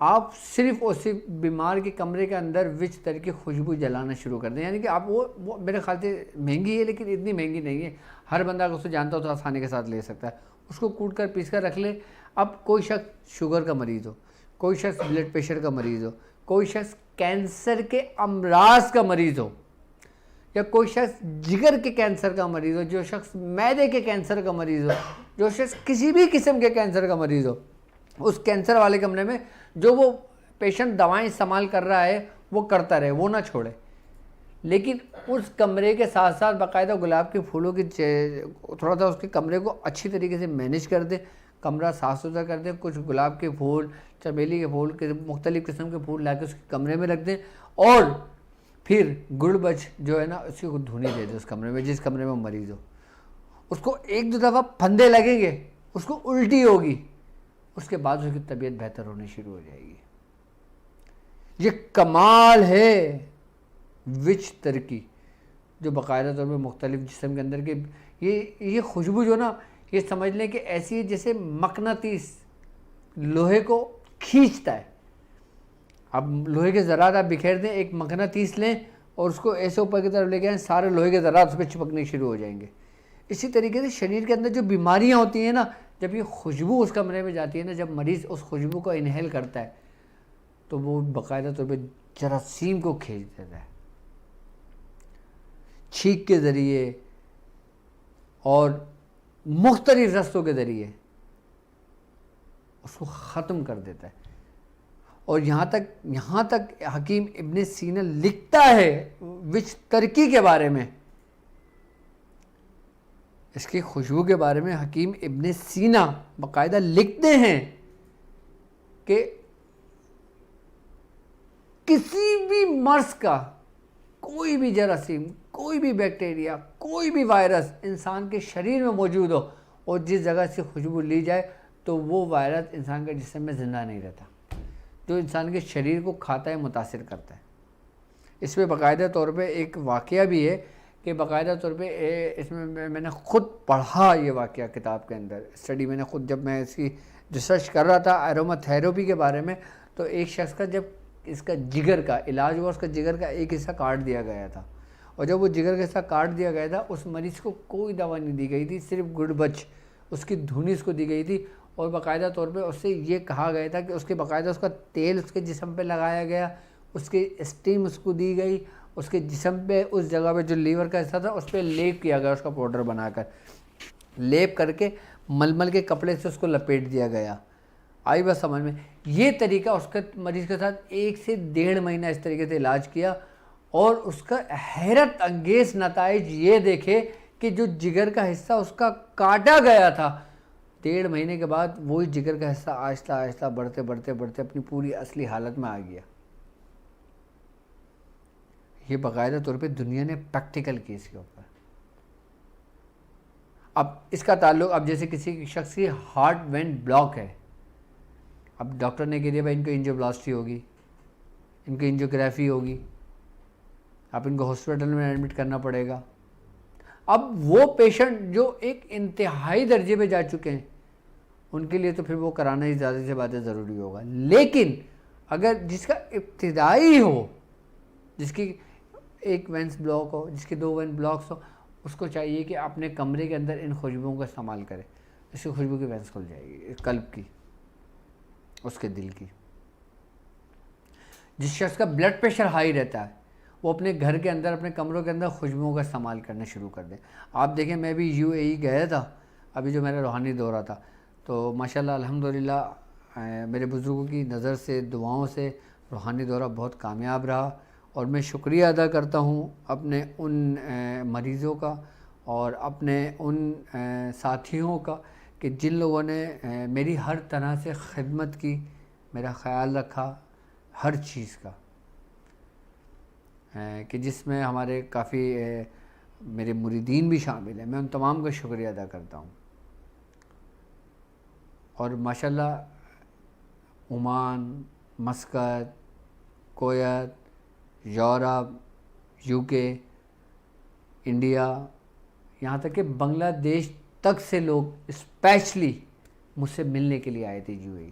آپ صرف اور صرف بیمار کے کمرے کے اندر وچ ترکی خوشبو جلانا شروع کر دیں. یعنی کہ آپ وہ میرے خیال سے مہنگی ہے لیکن اتنی مہنگی نہیں ہے, ہر بندہ اگر اسے جانتا ہو تو آسانی کے ساتھ لے سکتا ہے. اس کو کوٹ کر پیس کر رکھ لے. اب کوئی شخص شوگر کا مریض ہو, کوئی شخص بلڈ پریشر کا مریض ہو, کوئی شخص کینسر کے امراض کا مریض ہو, یا کوئی شخص جگر کے کینسر کا مریض ہو, جو شخص معدے کے کینسر کا مریض ہو, جو شخص کسی بھی قسم کے کینسر کا مریض ہو, اس کینسر والے کمرے میں جو وہ پیشنٹ دوائیں استعمال کر رہا ہے وہ کرتا رہے, وہ نہ چھوڑے. لیکن اس کمرے کے ساتھ ساتھ باقاعدہ گلاب کے پھولوں کی تھوڑا سا اس کے کمرے کو اچھی طریقے سے مینیج کر دے, کمرہ صاف ستھرا کر دیں, کچھ گلاب کے پھول, چمیلی کے پھول, مختلف قسم کے پھول لا کے اس کے کمرے میں رکھ دیں, اور پھر گڑ بج جو ہے نا اس کو دھونی دے دیں اس کمرے میں, جس کمرے میں مریض ہو. اس کو ایک دو دفعہ پھندے لگیں گے, اس کو الٹی ہوگی, اس کے بعد اس کی طبیعت بہتر ہونی شروع ہو جائے گی. یہ کمال ہے وچ ترکی جو باقاعدہ طور پہ مختلف جسم کے اندر کے یہ خوشبو جو نا, یہ سمجھ لیں کہ ایسی ہے جیسے مقناطیس لوہے کو کھینچتا ہے. اب لوہے کے ذرات آپ بکھیر دیں، ایک مقناطیس لیں اور اس کو ایسے اوپر کی طرف لے کے آئیں، سارے لوہے کے ذرات اس پہ چپکنے شروع ہو جائیں گے۔ اسی طریقے سے شریر کے اندر جو بیماریاں ہوتی ہیں نا، جب یہ خوشبو اس کمرے میں جاتی ہے نا، جب مریض اس خوشبو کو انہیل کرتا ہے تو وہ باقاعدہ طور پہ جراثیم کو کھینچ دیتا ہے، چھینک کے ذریعے اور مختلف رستوں کے ذریعے اس کو ختم کر دیتا ہے۔ اور یہاں تک حکیم ابن سینا لکھتا ہے وچ ترکی کے بارے میں، اس کی خوشبو کے بارے میں حکیم ابن سینا باقاعدہ لکھتے ہیں کہ کسی بھی مرض کا کوئی بھی جراثیم، کوئی بھی بیکٹیریا، کوئی بھی وائرس انسان کے شریر میں موجود ہو اور جس جگہ سے خوشبو لی جائے تو وہ وائرس انسان کے جسم میں زندہ نہیں رہتا، جو انسان کے شریر کو کھاتا ہے، متاثر کرتا ہے۔ اس میں باقاعدہ طور پہ ایک واقعہ بھی ہے کہ باقاعدہ طور پہ اس میں نے خود پڑھا یہ واقعہ کتاب کے اندر، اسٹڈی میں نے خود، جب میں اس کی ریسرچ کر رہا تھا ایروما تھیراپی کے بارے میں، تو ایک شخص کا جب اس کا جگر کا علاج ہوا، اس کا جگر کا ایک حصہ کاٹ دیا گیا تھا، اور جب وہ جگر کا حصہ کاٹ دیا گیا تھا اس مریض کو کوئی دوا نہیں دی گئی تھی، صرف گڑ بچ اس کی دھونی اس کو دی گئی تھی، اور باقاعدہ طور پہ اس سے یہ کہا گیا تھا کہ اس کے باقاعدہ اس کا تیل اس کے جسم پہ لگایا گیا، اس کی اسٹیم اس کو دی گئی، اس کے جسم پہ اس جگہ پہ جو لیور کا حصہ تھا اس پہ لیپ کیا گیا، اس کا پاؤڈر بنا کر لیپ کر کے ململ کے کپڑے سے اس کو لپیٹ دیا گیا۔ آئی بس سمجھ میں؟ یہ طریقہ اس کے مریض کے ساتھ 1 سے 1.5 مہینہ اس طریقے سے علاج کیا، اور اس کا حیرت انگیز نتائج یہ دیکھے کہ جو جگر کا حصہ اس کا کاٹا گیا تھا، 1.5 مہینے کے بعد وہی جگر کا حصہ آہستہ آہستہ بڑھتے بڑھتے بڑھتے اپنی پوری اصلی حالت میں آ گیا۔ یہ باقاعدہ طور پہ دنیا نے پریکٹیکل کی اس کے اوپر۔ اب اس کا تعلق، اب جیسے کسی شخص کی ہارٹ وین بلاک ہے، اب ڈاکٹر نے کہہ دیا بھائی ان کو انجیوپلاسٹی ہوگی، ان کو انجیوگرافی ہوگی، اب ان کو ہاسپٹل میں ایڈمٹ کرنا پڑے گا۔ اب وہ پیشنٹ جو ایک انتہائی درجے پہ جا چکے ہیں ان کے لیے تو پھر وہ کرانا ہی زیادہ سے زیادہ ضروری ہوگا، لیکن اگر جس کا ابتدائی ہو، جس کی 1 وینس بلاک ہو، جس کے 2 وین بلاکس ہو، اس کو چاہیے کہ اپنے کمرے کے اندر ان خوشبوؤں کا استعمال کرے، اس کی خوشبو کی وینس کھل جائے گی، قلب کی، اس کے دل کی۔ جس شخص کا بلڈ پریشر ہائی رہتا ہے وہ اپنے گھر کے اندر، اپنے کمروں کے اندر خوشبوؤں کا استعمال کرنا شروع کر دیں۔ آپ دیکھیں میں بھی UAE گیا تھا ابھی جو میرا روحانی دورہ تھا، تو ماشاءاللہ الحمدللہ میرے بزرگوں کی نظر سے، دعاؤں سے روحانی دورہ بہت کامیاب رہا، اور میں شکریہ ادا کرتا ہوں اپنے ان مریضوں کا اور اپنے ان ساتھیوں کا کہ جن لوگوں نے میری ہر طرح سے خدمت کی، میرا خیال رکھا ہر چیز کا، کہ جس میں ہمارے کافی میرے مریدین بھی شامل ہیں، میں ان تمام کا شکریہ ادا کرتا ہوں۔ اور ماشاءاللہ Oman, Muscat, Kuwait, Europe, UK، India, یہاں تک کہ بنگلہ دیش تک سے لوگ اسپیشلی مجھ سے ملنے کے لیے آئے تھے UAE۔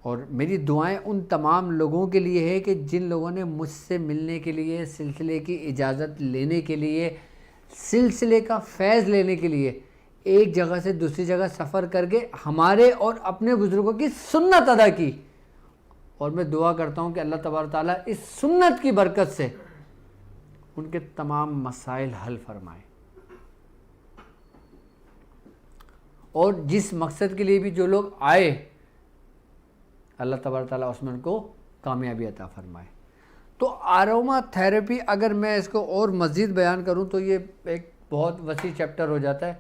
اور میری دعائیں ان تمام لوگوں کے لیے ہے کہ جن لوگوں نے مجھ سے ملنے کے لیے، سلسلے کی اجازت لینے کے لیے، سلسلے کا فیض لینے کے لیے ایک جگہ سے دوسری جگہ سفر کر کے ہمارے اور اپنے بزرگوں کی سنت ادا کی، اور میں دعا کرتا ہوں کہ اللہ تبارک تعالیٰ اس سنت کی برکت سے ان کے تمام مسائل حل فرمائے، اور جس مقصد کے لیے بھی جو لوگ آئے اللہ تبارک تعالیٰ اس میں ان کو کامیابی عطا فرمائے۔ تو آروما تھیراپی اگر میں اس کو اور مزید بیان کروں تو یہ ایک بہت وسیع چیپٹر ہو جاتا ہے،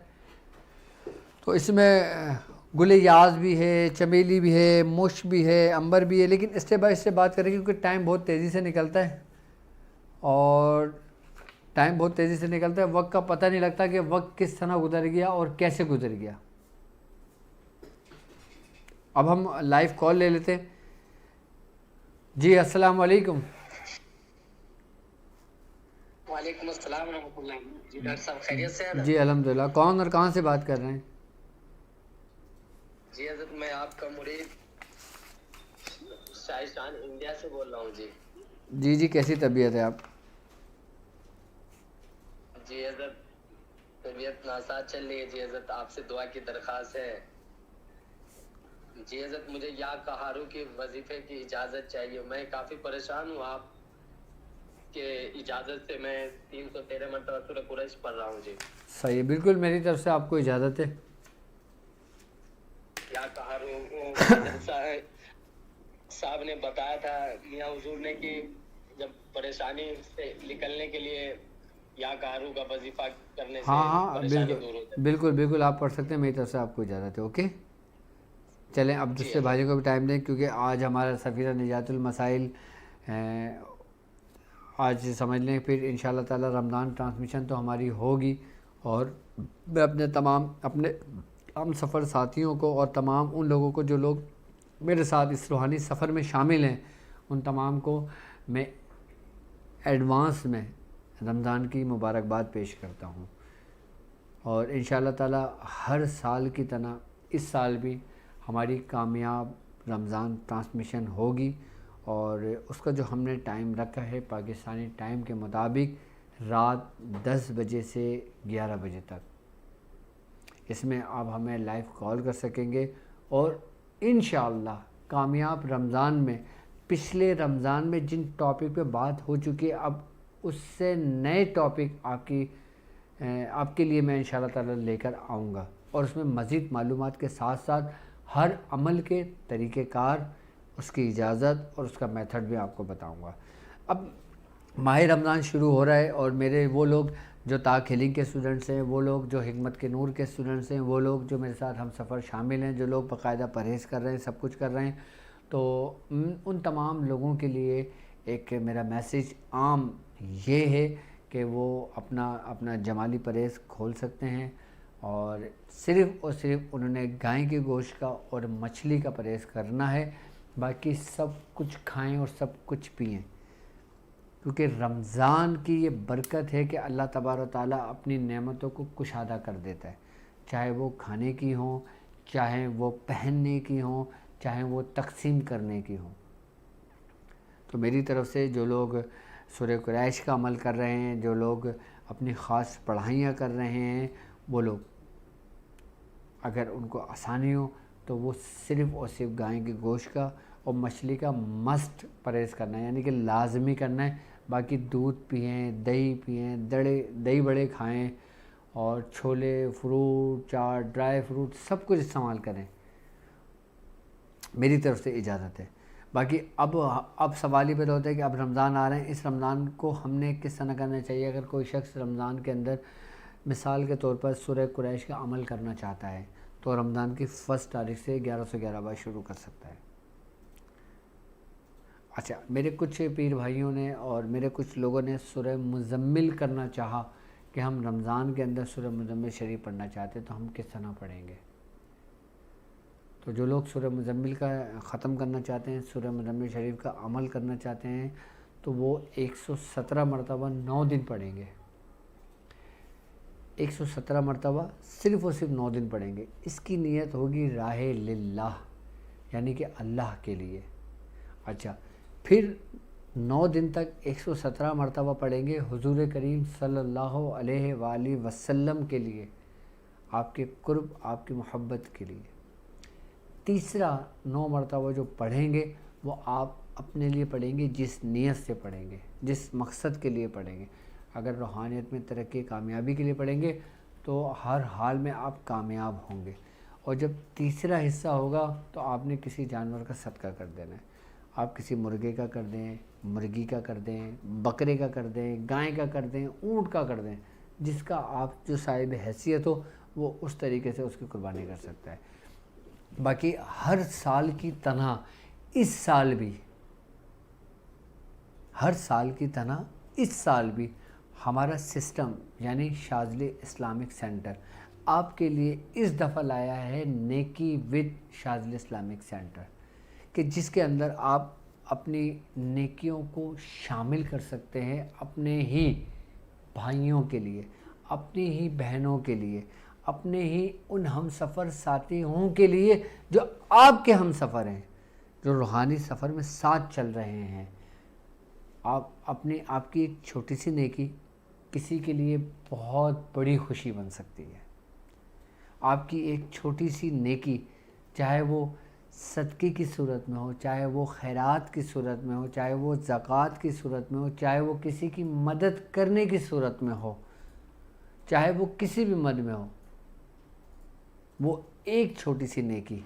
تو اس میں گل یاز بھی ہے، چمیلی بھی ہے، مش بھی ہے، عنبر بھی ہے، لیکن اسٹیپ بائی اسٹیپ بات کریں کیونکہ ٹائم بہت تیزی سے نکلتا ہے، اور ٹائم بہت تیزی سے نکلتا ہے، وقت کا پتہ نہیں لگتا کہ وقت کس طرح گزر گیا اور کیسے گزر گیا۔ اب ہم لائیو کال لے لیتے ہیں۔ جی السلام علیکم۔ وعلیکم السلام ورحمۃ اللہ۔ جی ڈاکٹر صاحب خیریت سے ہیں؟ جی الحمدللہ۔ کون اور کہاں سے بات کر رہے ہیں؟ جی حضرت میں آپ کا مرید شاہشان انڈیا سے بول رہا ہوں جی. جی جی، کیسی طبیعت ہے آپ؟ جی حضرت طبیعت ناساز چل رہی ہے جی حضرت, آپ سے دعا کی درخواست ہے. جی حضرت مجھے یا کہارو کے وظیفے کی اجازت چاہیے, میں کافی پریشان ہوں. آپ کے اجازت سے میں 313 مرتبہ سورہ قریش پڑھ رہا ہوں جی. صحیح ہے, بالکل میری طرف سے آپ کو اجازت ہے. یا کہارو حضرت صاحب نے بتایا تھا میاں حضور نے کہ جب پریشانی سے نکلنے کے لیے یا کہارو کا وظیفہ کرنے سے ہاں ہاں پریشانی بالکل دور ہو جاتی. بالکل بالکل, آپ پڑھ سکتے ہیں, میری طرف سے آپ کو اجازت ہے. اوکے چلیں, اب جی دوسرے حضرت. بھائیوں کو بھی ٹائم دیں, کیونکہ آج ہمارا سفیرہ نجات المسائل آج سمجھ لیں. پھر ان شاء اللہ تعالی رمضان ٹرانسمیشن تو ہماری ہوگی, اور میں اپنے ہم سفر ساتھیوں کو اور تمام ان لوگوں کو جو لوگ میرے ساتھ اس روحانی سفر میں شامل ہیں, ان تمام کو میں ایڈوانس میں رمضان کی مبارکباد پیش کرتا ہوں. اور ان شاء اللہ تعالی ہر سال کی طرح اس سال بھی ہماری کامیاب رمضان ٹرانسمیشن ہوگی, اور اس کا جو ہم نے ٹائم رکھا ہے پاکستانی ٹائم کے مطابق رات 10 بجے سے 11 بجے تک. اس میں آپ ہمیں لائیو کال کر سکیں گے, اور انشاءاللہ کامیاب رمضان میں پچھلے رمضان میں جن ٹاپک پہ بات ہو چکی ہے, اب اس سے نئے ٹاپک آپ کے لیے میں انشاءاللہ تعالی لے کر آؤں گا, اور اس میں مزید معلومات کے ساتھ ساتھ ہر عمل کے طریقہ کار, اس کی اجازت اور اس کا میتھڈ بھی آپ کو بتاؤں گا. اب ماہ رمضان شروع ہو رہا ہے, اور میرے وہ لوگ جو تاک ہیلنگ کے اسٹوڈنٹس ہیں, وہ لوگ جو حکمت کے نور کے اسٹوڈنٹس ہیں, وہ لوگ جو میرے ساتھ ہم سفر شامل ہیں, جو لوگ باقاعدہ پرہیز کر رہے ہیں, سب کچھ کر رہے ہیں, تو ان تمام لوگوں کے لیے ایک میرا میسیج عام یہ ہے کہ وہ اپنا جمالی پرہیز کھول سکتے ہیں, اور صرف انہوں نے گائے کے گوشت کا اور مچھلی کا پرہیز کرنا ہے. باقی سب کچھ کھائیں اور سب کچھ پئیں, کیونکہ رمضان کی یہ برکت ہے کہ اللہ تبارک و تعالیٰ اپنی نعمتوں کو کشادہ کر دیتا ہے, چاہے وہ کھانے کی ہوں, چاہے وہ پہننے کی ہوں, چاہے وہ تقسیم کرنے کی ہوں. تو میری طرف سے جو لوگ سورہ قریش کا عمل کر رہے ہیں, جو لوگ اپنی خاص پڑھائیاں کر رہے ہیں, وہ لوگ اگر ان کو آسانی ہو تو وہ صرف اور صرف گائے کے گوشت کا اور مچھلی کا مسٹ پرہیز کرنا ہے, یعنی کہ لازمی کرنا ہے. باقی دودھ پئیں, دہی پئیں, دہی بڑے کھائیں, اور چھولے, فروٹ, چاٹ, ڈرائی فروٹ سب کچھ استعمال کریں. میری طرف سے اجازت ہے. باقی اب سوال ہی پیدا ہوتا ہے کہ اب رمضان آ رہے ہیں, اس رمضان کو ہم نے کس طرح کرنا چاہیے. اگر کوئی شخص رمضان کے اندر مثال کے طور پر سورہ قریش کا عمل کرنا چاہتا ہے, تو رمضان کی 1 تاریخ سے 1111 بار شروع کر سکتا ہے. اچھا, میرے کچھ پیر بھائیوں نے اور میرے کچھ لوگوں نے سورہ مزمل کرنا چاہا کہ ہم رمضان کے اندر سورہ مزمل شریف پڑھنا چاہتے ہیں, تو ہم کس طرح پڑھیں گے. تو جو لوگ سورہ مزمل کا ختم کرنا چاہتے ہیں, سورہ مزمل شریف کا عمل کرنا چاہتے ہیں, تو وہ 117 مرتبہ 9 دن پڑھیں گے. 117 مرتبہ صرف اور صرف 9 دن پڑھیں گے. اس کی نیت ہوگی راہ للہ, یعنی کہ اللہ کے لیے. اچھا, پھر 9 دن تک 117 مرتبہ پڑھیں گے حضور کریم صلی اللہ علیہ وآلہ وسلم کے لیے, آپ کے قرب, آپ کی محبت کے لیے. تیسرا 9 مرتبہ جو پڑھیں گے وہ آپ اپنے لیے پڑھیں گے, جس نیت سے پڑھیں گے, جس مقصد کے لیے پڑھیں گے. اگر روحانیت میں ترقی کامیابی کے لیے پڑھیں گے تو ہر حال میں آپ کامیاب ہوں گے. اور جب تیسرا حصہ ہوگا تو آپ نے کسی جانور کا صدقہ کر دینا ہے. آپ کسی مرغے کا کر دیں, مرغی کا کر دیں, بکرے کا کر دیں, گائے کا کر دیں, اونٹ کا کر دیں, جس کا آپ جو صاحب حیثیت ہو وہ اس طریقے سے اس کی قربانی کر سکتا ہے. باقی ہر سال کی طرح اس سال بھی ہمارا سسٹم یعنی شاذلی اسلامک سینٹر آپ کے لیے اس دفعہ لایا ہے نیکی ود شاذلی اسلامک سینٹر, کہ جس کے اندر آپ اپنی نیکیوں کو شامل کر سکتے ہیں, اپنے ہی بھائیوں کے لیے, اپنی ہی بہنوں کے لیے, اپنے ہی ان ہم سفر ساتھیوں کے لیے جو آپ کے ہم سفر ہیں، جو روحانی سفر میں ساتھ چل رہے ہیں۔ آپ کی ایک چھوٹی سی نیکی کسی کے لیے بہت بڑی خوشی بن سکتی ہے۔ آپ کی ایک چھوٹی سی نیکی، چاہے وہ صدقے کی صورت میں ہو، چاہے وہ خیرات کی صورت میں ہو، چاہے وہ زکوٰۃ کی صورت میں ہو، چاہے وہ کسی کی مدد کرنے کی صورت میں ہو، چاہے وہ کسی بھی مد میں ہو، وہ ایک چھوٹی سی نیکی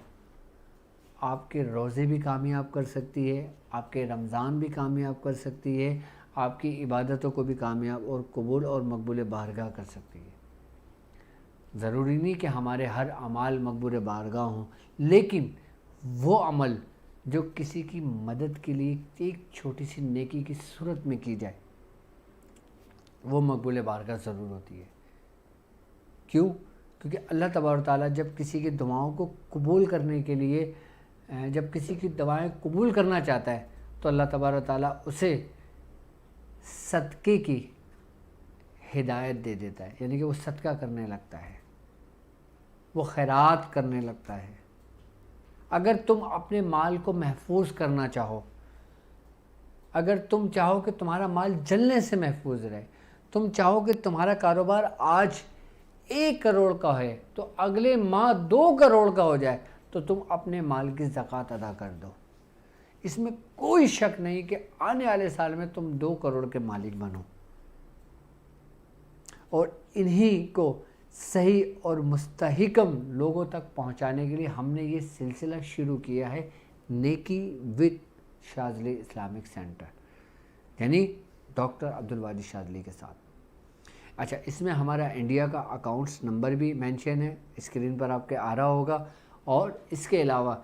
آپ کے روزے بھی کامیاب کر سکتی ہے، آپ کے رمضان بھی کامیاب کر سکتی ہے، آپ کی عبادتوں کو بھی کامیاب اور قبول اور مقبول بارگاہ کر سکتی ہے۔ ضروری نہیں کہ ہمارے ہر اعمال مقبول بارگاہ ہوں، لیکن وہ عمل جو کسی کی مدد کے لیے ایک چھوٹی سی نیکی کی صورت میں کی جائے، وہ مقبول بارگاہ ضرور ہوتی ہے۔ کیوں؟ کیونکہ اللہ تبارک و تعالیٰ جب کسی کی دعاؤں کو قبول کرنے کے لیے، جب کسی کی دعائیں قبول کرنا چاہتا ہے تو اللہ تبارک و تعالیٰ اسے صدقے کی ہدایت دے دیتا ہے، یعنی کہ وہ صدقہ کرنے لگتا ہے، وہ خیرات کرنے لگتا ہے۔ اگر تم اپنے مال کو محفوظ کرنا چاہو، اگر تم چاہو کہ تمہارا مال جلنے سے محفوظ رہے، تم چاہو کہ تمہارا کاروبار آج 1 کروڑ کا ہے تو اگلے ماہ 2 کروڑ کا ہو جائے، تو تم اپنے مال کی زکوٰۃ ادا کر دو۔ اس میں کوئی شک نہیں کہ آنے والے سال میں تم 2 کروڑ کے مالک بنو۔ اور انہی کو صحیح اور مستحکم لوگوں تک پہنچانے کے لیے ہم نے یہ سلسلہ شروع کیا ہے، نیکی وتھ شاذلی اسلامک سینٹر، یعنی ڈاکٹر عبدالواجد شاذلی کے ساتھ۔ اچھا، اس میں ہمارا انڈیا کا اکاؤنٹس نمبر بھی مینشن ہے، اسکرین پر آپ کے آ رہا ہوگا، اور اس کے علاوہ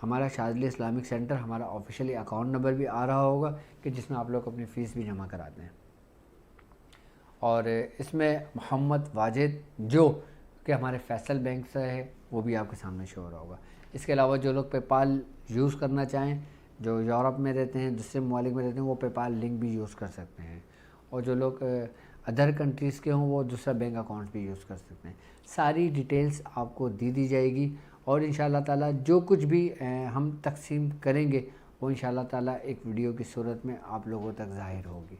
ہمارا شاذلی اسلامک سینٹر ہمارا آفیشیلی اکاؤنٹ نمبر بھی آ رہا ہوگا کہ جس میں آپ لوگ اپنی فیس بھی جمع کراتے ہیں۔ اور اس میں محمد واجد جو کہ ہمارے فیصل بینک سے ہے وہ بھی آپ کے سامنے شو ہو رہا ہوگا۔ اس کے علاوہ جو لوگ پے پال یوز کرنا چاہیں، جو یورپ میں رہتے ہیں، دوسرے ممالک میں رہتے ہیں، وہ پے پال لنک بھی یوز کر سکتے ہیں، اور جو لوگ ادر کنٹریز کے ہوں وہ دوسرا بینک اکاؤنٹ بھی یوز کر سکتے ہیں۔ ساری ڈیٹیلز آپ کو دی جائے گی، اور انشاءاللہ تعالیٰ جو کچھ بھی ہم تقسیم کریں گے وہ انشاءاللہ تعالیٰ ایک ویڈیو کی صورت میں آپ لوگوں تک ظاہر ہوگی۔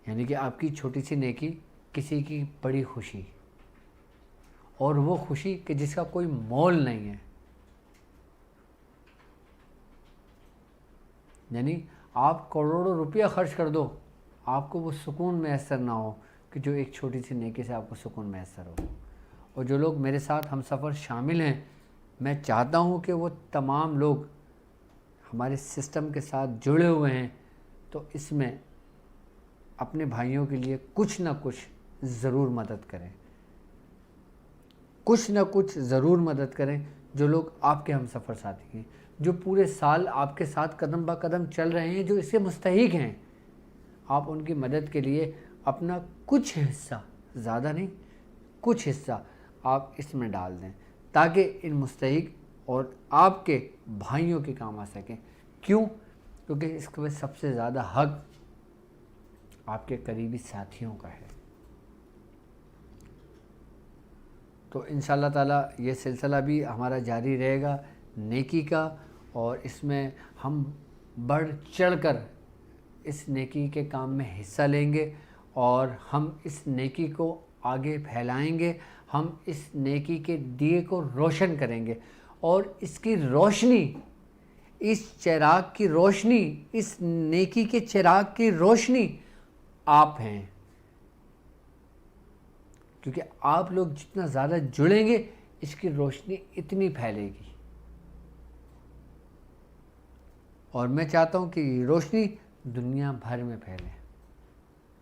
یعنی کہ آپ کی چھوٹی سی نیکی کسی کی بڑی خوشی، اور وہ خوشی کہ جس کا کوئی مول نہیں ہے۔ یعنی آپ کروڑوں روپیہ خرچ کر دو، آپ کو وہ سکون میسر نہ ہو کہ جو ایک چھوٹی سی نیکی سے آپ کو سکون میسر ہو۔ اور جو لوگ میرے ساتھ ہم سفر شامل ہیں، میں چاہتا ہوں کہ وہ تمام لوگ ہمارے سسٹم کے ساتھ جڑے ہوئے ہیں، تو اس میں اپنے بھائیوں کے لیے کچھ نہ کچھ ضرور مدد کریں، کچھ نہ کچھ ضرور مدد کریں۔ جو لوگ آپ کے ہم سفر ساتھی ہیں، جو پورے سال آپ کے ساتھ قدم با قدم چل رہے ہیں، جو اس کے مستحق ہیں، آپ ان کی مدد کے لیے اپنا کچھ حصہ، زیادہ نہیں، کچھ حصہ آپ اس میں ڈال دیں، تاکہ ان مستحق اور آپ کے بھائیوں کے کام آ سکیں۔ کیوں؟ کیونکہ اس کے سب سے زیادہ حق آپ کے قریبی ساتھیوں کا ہے۔ تو انشاءاللہ تعالیٰ یہ سلسلہ بھی ہمارا جاری رہے گا نیکی کا، اور اس میں ہم بڑھ چڑھ کر اس نیکی کے کام میں حصہ لیں گے، اور ہم اس نیکی کو آگے پھیلائیں گے، ہم اس نیکی کے دیے کو روشن کریں گے، اور اس کی روشنی، اس چراغ کی روشنی، اس نیکی کے چراغ کی روشنی آپ ہیں، کیونکہ آپ لوگ جتنا زیادہ جڑیں گے اس کی روشنی اتنی پھیلے گی، اور میں چاہتا ہوں کہ یہ روشنی دنیا بھر میں پھیلے۔